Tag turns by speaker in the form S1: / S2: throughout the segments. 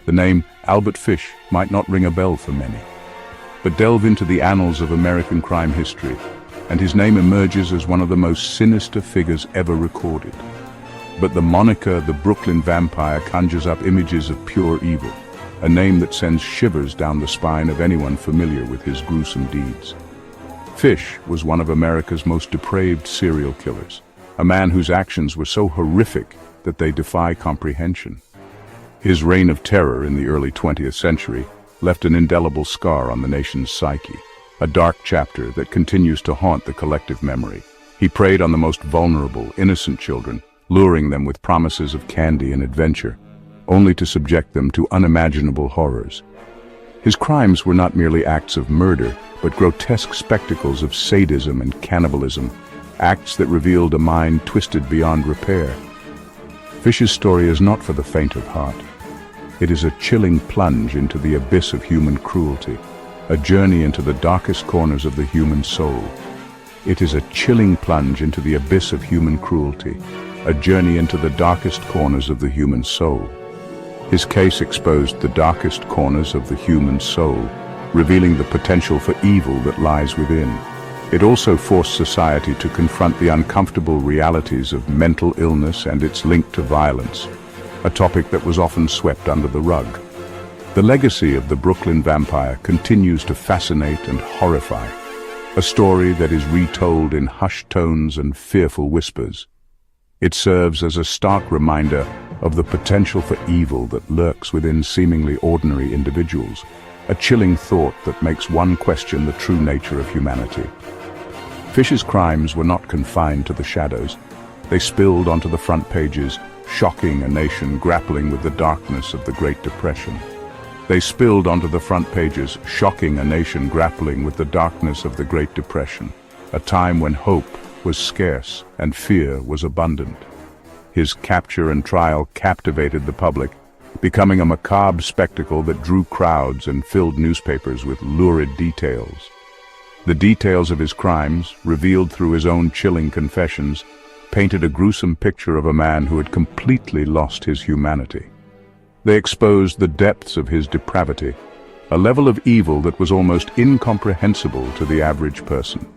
S1: The name Albert Fish might not ring a bell for many, but delve into the annals of American crime history, and his name emerges as one of the most sinister figures ever recorded. But the moniker, the Brooklyn Vampire, conjures up images of pure evil, a name that sends shivers down the spine of anyone familiar with his gruesome deeds. Fish was one of America's most depraved serial killers, a man whose actions were so horrific that they defy comprehension. His reign of terror in the early 20th century left an indelible scar on the nation's psyche, a dark chapter that continues to haunt the collective memory. He preyed on the most vulnerable, innocent children, luring them with promises of candy and adventure, only to subject them to unimaginable horrors. His crimes were not merely acts of murder, but grotesque spectacles of sadism and cannibalism, acts that revealed a mind twisted beyond repair. Fish's story is not for the faint of heart. It is a chilling plunge into the abyss of human cruelty, a journey into the darkest corners of the human soul. It is a chilling plunge into the abyss of human cruelty, a journey into the darkest corners of the human soul. His case exposed the darkest corners of the human soul, revealing the potential for evil that lies within. It also forced society to confront the uncomfortable realities of mental illness and its link to violence, a topic that was often swept under the rug. The legacy of the Brooklyn Vampire continues to fascinate and horrify, a story that is retold in hushed tones and fearful whispers. It serves as a stark reminder of the potential for evil that lurks within seemingly ordinary individuals, a chilling thought that makes one question the true nature of humanity. Fish's crimes were not confined to the shadows. They spilled onto the front pages, shocking a nation grappling with the darkness of the Great Depression. They spilled onto the front pages, shocking a nation grappling with the darkness of the Great Depression, a time when hope was scarce and fear was abundant. His capture and trial captivated the public, becoming a macabre spectacle that drew crowds and filled newspapers with lurid details. The details of his crimes, revealed through his own chilling confessions, painted a gruesome picture of a man who had completely lost his humanity. They exposed the depths of his depravity, a level of evil that was almost incomprehensible to the average person.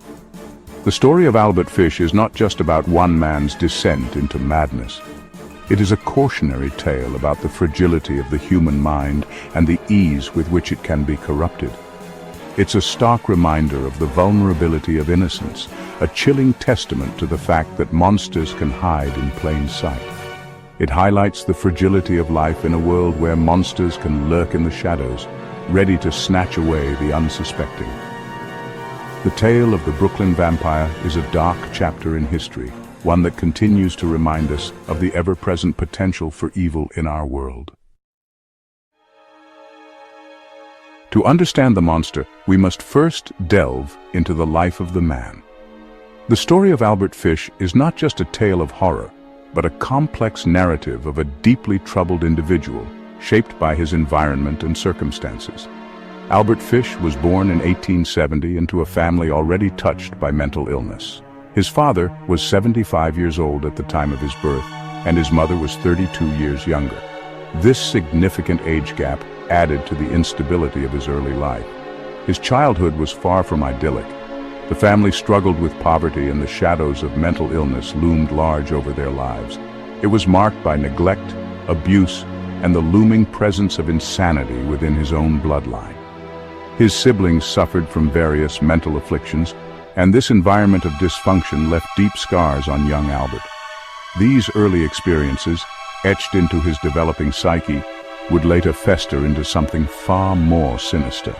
S1: The story of Albert Fish is not just about one man's descent into madness. It is a cautionary tale about the fragility of the human mind and the ease with which it can be corrupted. It's a stark reminder of the vulnerability of innocence, a chilling testament to the fact that monsters can hide in plain sight. It highlights the fragility of life in a world where monsters can lurk in the shadows, ready to snatch away the unsuspecting. The tale of the Brooklyn Vampire is a dark chapter in history, one that continues to remind us of the ever-present potential for evil in our world. To understand the monster, we must first delve into the life of the man. The story of Albert Fish is not just a tale of horror, but a complex narrative of a deeply troubled individual, shaped by his environment and circumstances. Albert Fish was born in 1870 into a family already touched by mental illness. His father was 75 years old at the time of his birth, and his mother was 32 years younger. This significant age gap added to the instability of his early life. His childhood was far from idyllic. The family struggled with poverty, and the shadows of mental illness loomed large over their lives. It was marked by neglect, abuse, and the looming presence of insanity within his own bloodline. His siblings suffered from various mental afflictions, and this environment of dysfunction left deep scars on young Albert. These early experiences, etched into his developing psyche, would later fester into something far more sinister.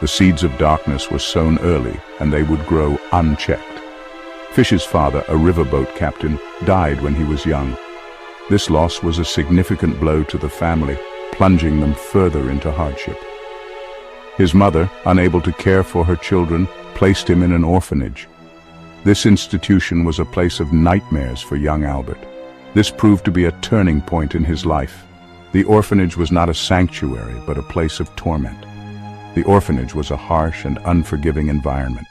S1: The seeds of darkness were sown early, and they would grow unchecked. Fish's father, a riverboat captain, died when he was young. This loss was a significant blow to the family, plunging them further into hardship. His mother, unable to care for her children, placed him in an orphanage. This institution was a place of nightmares for young Albert. This proved to be a turning point in his life. The orphanage was not a sanctuary, but a place of torment. The orphanage was a harsh and unforgiving environment.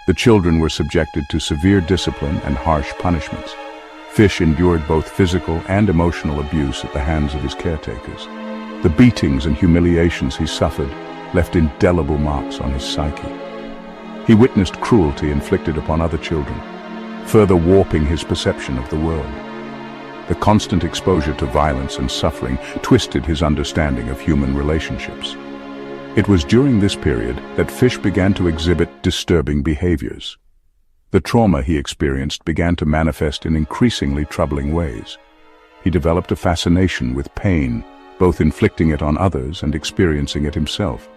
S1: The children were subjected to severe discipline and harsh punishments. Fish endured both physical and emotional abuse at the hands of his caretakers. The beatings and humiliations he suffered left indelible marks on his psyche. He witnessed cruelty inflicted upon other children, further warping his perception of the world. The constant exposure to violence and suffering twisted his understanding of human relationships. It was during this period that Fish began to exhibit disturbing behaviors. The trauma he experienced began to manifest in increasingly troubling ways. He developed a fascination with pain, both inflicting it on others and experiencing it himself.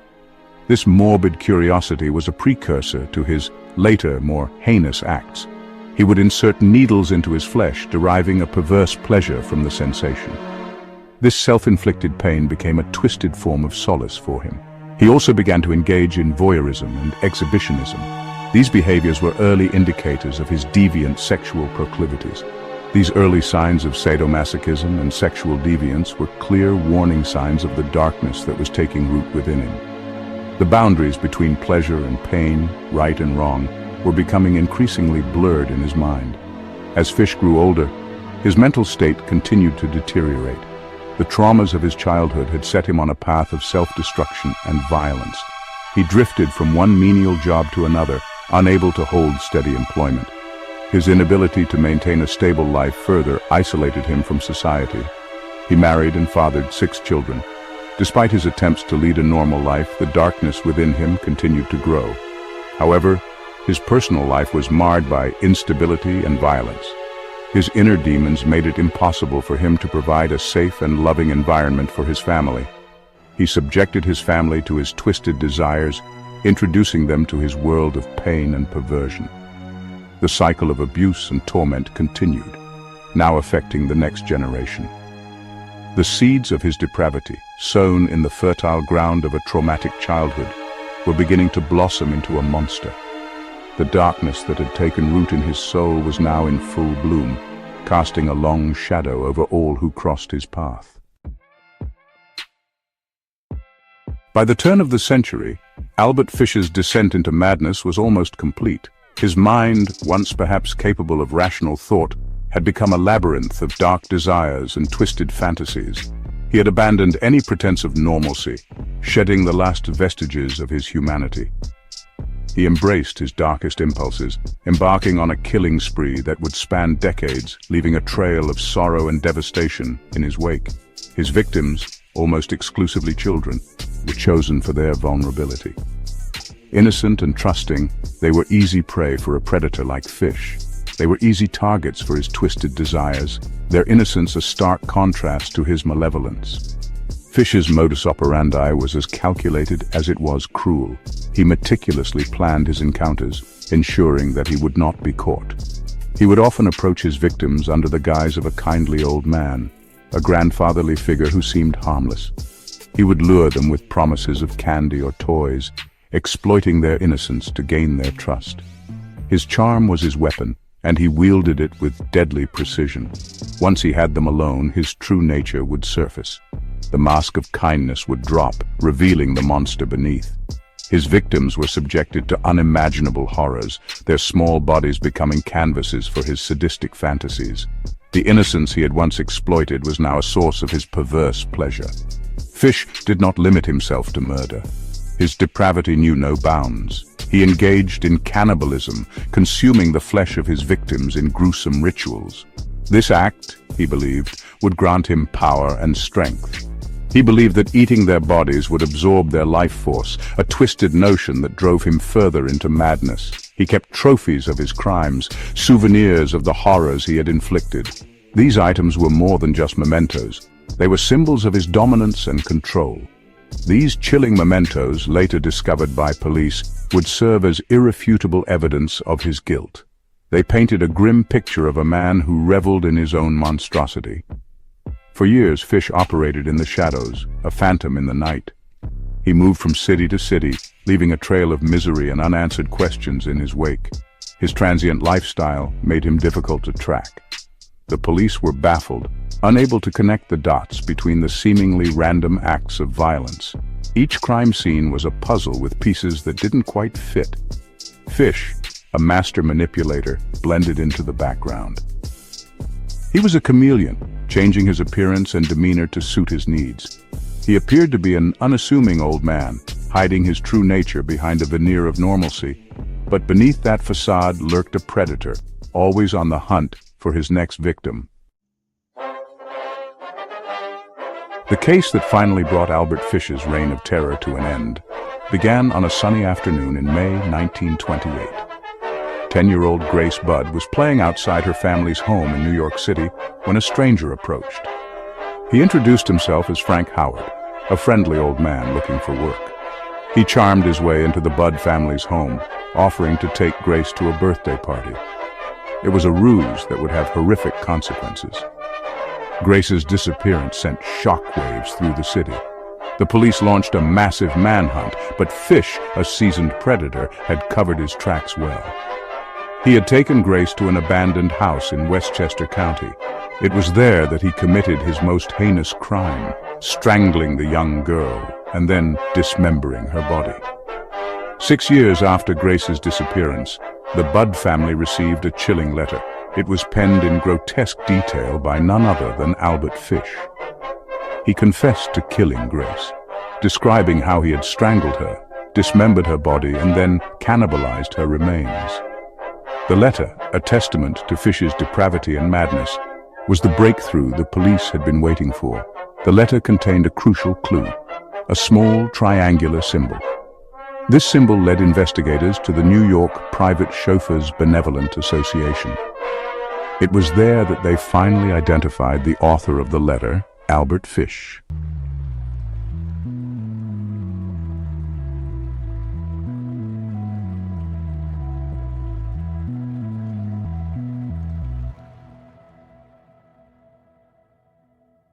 S1: This morbid curiosity was a precursor to his later, more heinous acts. He would insert needles into his flesh, deriving a perverse pleasure from the sensation. This self-inflicted pain became a twisted form of solace for him. He also began to engage in voyeurism and exhibitionism. These behaviors were early indicators of his deviant sexual proclivities. These early signs of sadomasochism and sexual deviance were clear warning signs of the darkness that was taking root within him. The boundaries between pleasure and pain, right and wrong, were becoming increasingly blurred in his mind. As Fish grew older, his mental state continued to deteriorate. The traumas of his childhood had set him on a path of self-destruction and violence. He drifted from one menial job to another, unable to hold steady employment. His inability to maintain a stable life further isolated him from society. He married and fathered 6 children. Despite his attempts to lead a normal life, the darkness within him continued to grow. However, his personal life was marred by instability and violence. His inner demons made it impossible for him to provide a safe and loving environment for his family. He subjected his family to his twisted desires, introducing them to his world of pain and perversion. The cycle of abuse and torment continued, now affecting the next generation. The seeds of his depravity, sown in the fertile ground of a traumatic childhood, were beginning to blossom into a monster. The darkness that had taken root in his soul was now in full bloom, casting a long shadow over all who crossed his path. By the turn of the century, Albert Fish's descent into madness was almost complete. His mind, once perhaps capable of rational thought, had become a labyrinth of dark desires and twisted fantasies. He had abandoned any pretense of normalcy, shedding the last vestiges of his humanity. He embraced his darkest impulses, embarking on a killing spree that would span decades, leaving a trail of sorrow and devastation in his wake. His victims, almost exclusively children, were chosen for their vulnerability. Innocent and trusting, they were easy prey for a predator like Fish. They were easy targets for his twisted desires, their innocence a stark contrast to his malevolence. Fish's modus operandi was as calculated as it was cruel. He meticulously planned his encounters, ensuring that he would not be caught. He would often approach his victims under the guise of a kindly old man, a grandfatherly figure who seemed harmless. He would lure them with promises of candy or toys, exploiting their innocence to gain their trust. His charm was his weapon, and he wielded it with deadly precision. Once he had them alone, his true nature would surface. The mask of kindness would drop, revealing the monster beneath. His victims were subjected to unimaginable horrors, their small bodies becoming canvases for his sadistic fantasies. The innocence he had once exploited was now a source of his perverse pleasure. Fish did not limit himself to murder. His depravity knew no bounds. He engaged in cannibalism, consuming the flesh of his victims in gruesome rituals. This act, he believed, would grant him power and strength. He believed that eating their bodies would absorb their life force, a twisted notion that drove him further into madness. He kept trophies of his crimes, souvenirs of the horrors he had inflicted. These items were more than just mementos. They were symbols of his dominance and control. These chilling mementos, later discovered by police, would serve as irrefutable evidence of his guilt. They painted a grim picture of a man who reveled in his own monstrosity. For years, Fish operated in the shadows, a phantom in the night. He moved from city to city, leaving a trail of misery and unanswered questions in his wake. His transient lifestyle made him difficult to track. The police were baffled, unable to connect the dots between the seemingly random acts of violence. Each crime scene was a puzzle with pieces that didn't quite fit. Fish, a master manipulator, blended into the background. He was a chameleon, changing his appearance and demeanor to suit his needs. He appeared to be an unassuming old man, hiding his true nature behind a veneer of normalcy. But beneath that facade lurked a predator, always on the hunt for his next victim. The case that finally brought Albert Fish's reign of terror to an end began on a sunny afternoon in May 1928. 10-year-old Grace Budd was playing outside her family's home in New York City when a stranger approached. He introduced himself as Frank Howard, a friendly old man looking for work. He charmed his way into the Budd family's home, offering to take Grace to a birthday party. It was a ruse that would have horrific consequences. Grace's disappearance sent shockwaves through the city. The police launched a massive manhunt, but Fish, a seasoned predator, had covered his tracks well. He had taken Grace to an abandoned house in Westchester County. It was there that he committed his most heinous crime, strangling the young girl and then dismembering her body. 6 years after Grace's disappearance, the Budd family received a chilling letter. It was penned in grotesque detail by none other than Albert Fish. He confessed to killing Grace, describing how he had strangled her, dismembered her body, and then cannibalized her remains. The letter, a testament to Fish's depravity and madness, was the breakthrough the police had been waiting for. The letter contained a crucial clue, a small triangular symbol. This symbol led investigators to the New York Private Chauffeurs Benevolent Association. It was there that they finally identified the author of the letter, Albert Fish.